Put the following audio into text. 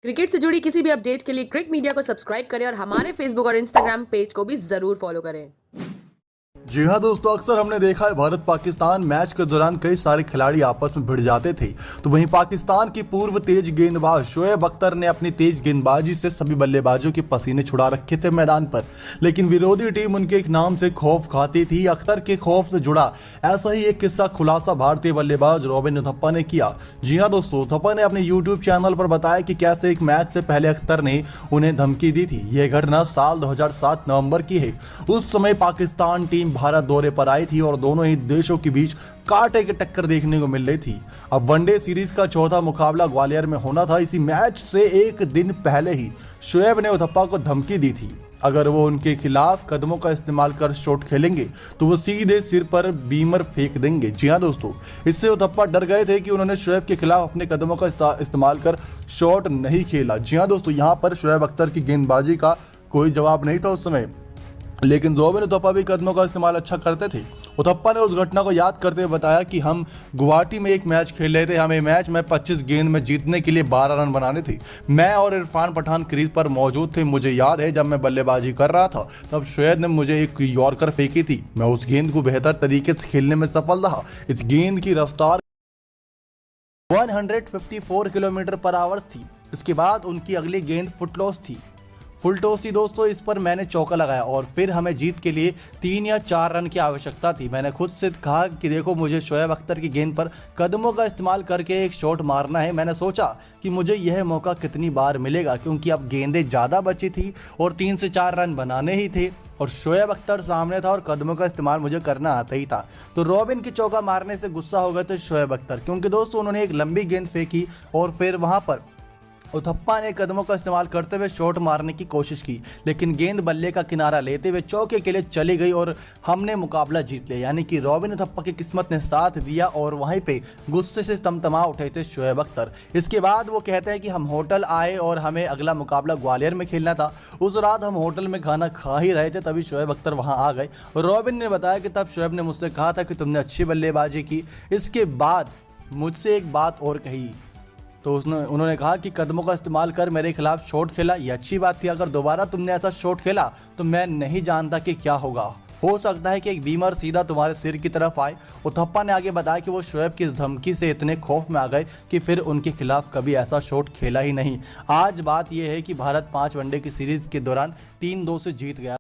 Cricket से जुड़ी किसी भी अपडेट के लिए क्रिक मीडिया को सब्सक्राइब करें और हमारे फेसबुक और इंस्टाग्राम पेज को भी जरूर फॉलो करें। जी हाँ दोस्तों, अक्सर हमने देखा है भारत पाकिस्तान मैच के दौरान कई सारे खिलाड़ी आपस में भिड़ जाते थे। तो वहीं पाकिस्तान की पूर्व तेज गेंदबाज शोएब अख्तर ने अपनी तेज गेंदबाजी से सभी बल्लेबाजों के पसीने छुड़ा रखे थे मैदान पर, लेकिन विरोधी टीम उनके एक नाम से खौफ खाती थी। अख्तर के खौफ से जुड़ा ऐसा ही एक किस्सा खुलासा भारतीय बल्लेबाज रॉबिन उथप्पा ने किया। जी हाँ दोस्तों, उथप्पा ने अपने यूट्यूब चैनल पर बताया कि कैसे एक मैच से पहले अख्तर ने उन्हें धमकी दी थी। यह घटना साल 2007 नवंबर की है। उस समय पाकिस्तान टीम भारत दौरे पर आई थी और दोनों ही देशों के बीच कांटे की टक्कर देखने को मिल रही थी। अब वनडे सीरीज का चौथा मुकाबला ग्वालियर में होना था। इसी मैच से एक दिन पहले ही शोएब ने उथप्पा को धमकी दी थी, अगर वो उनके खिलाफ कदमों का इस्तेमाल कर शॉट खेलेंगे तो वो सीधे सिर पर बीमर फेंक देंगे। जी हाँ दोस्तों, इससे उथप्पा डर गए थे कि उन्होंने शोएब के खिलाफ अपने कदमों का इस्तेमाल कर शॉट नहीं खेला। जी हाँ दोस्तों, यहाँ पर शोएब अख्तर की गेंदबाजी का कोई जवाब नहीं था उस समय, लेकिन रॉबिन उथप्पा भी कदमों का इस्तेमाल अच्छा करते थे। उथप्पा ने उस घटना को याद करते हुए बताया कि हम गुवाहाटी में एक मैच खेल रहे थे। हमें मैच में 25 गेंद में जीतने के लिए 12 रन बनाने थे। मैं और इरफान पठान क्रीज पर मौजूद थे। मुझे याद है जब मैं बल्लेबाजी कर रहा था तब शोएब ने मुझे एक यॉर्कर फेंकी थी। मैं उस गेंद को बेहतर तरीके से खेलने में सफल रहा। इस गेंद की रफ्तार 154 किलोमीटर पर आवर थी। इसके बाद उनकी अगली गेंद फुल टॉस थी दोस्तों। इस पर मैंने चौका लगाया और फिर हमें जीत के लिए 3 या 4 रन की आवश्यकता थी। मैंने खुद से कहा कि देखो, मुझे शोएब अख्तर की गेंद पर कदमों का इस्तेमाल करके एक शॉट मारना है। मैंने सोचा कि मुझे यह मौका कितनी बार मिलेगा, क्योंकि अब गेंदें ज़्यादा बची थी और 3 से 4 रन बनाने ही थे और शोएब अख्तर सामने था और कदमों का इस्तेमाल मुझे करना आता ही था। तो रॉबिन के चौका मारने से गुस्सा हो गए थे शोएब अख्तर, क्योंकि दोस्तों उन्होंने एक लंबी गेंद फेंकी और फिर वहाँ पर उथप्पा ने कदमों का इस्तेमाल करते हुए शॉट मारने की कोशिश की, लेकिन गेंद बल्ले का किनारा लेते हुए चौके के लिए चली गई और हमने मुकाबला जीत लिया। यानी कि रॉबिन उथप्पा की किस्मत ने साथ दिया और वहीं पे गुस्से से तमतमा उठे थे शोएब अख्तर। इसके बाद वो कहते हैं कि हम होटल आए और हमें अगला मुकाबला ग्वालियर में खेलना था। उस रात हम होटल में खाना खा ही रहे थे, तभी शोएब अख्तर वहाँ आ गए। रॉबिन ने बताया कि तब शोएब ने मुझसे कहा था कि तुमने अच्छी बल्लेबाजी की। इसके बाद मुझसे एक बात और कही, तो उन्होंने कहा कि कदमों का इस्तेमाल कर मेरे खिलाफ शॉट खेला, ये अच्छी बात थी। अगर दोबारा तुमने ऐसा शॉट खेला तो मैं नहीं जानता कि क्या होगा। हो सकता है कि एक बीमर सीधा तुम्हारे सिर की तरफ आए। उथप्पा ने आगे बताया कि वो शोएब की धमकी से इतने खौफ में आ गए कि फिर उनके खिलाफ कभी ऐसा शॉट खेला ही नहीं। आज बात यह है कि भारत 5 वनडे की सीरीज के दौरान 3-2 से जीत गया।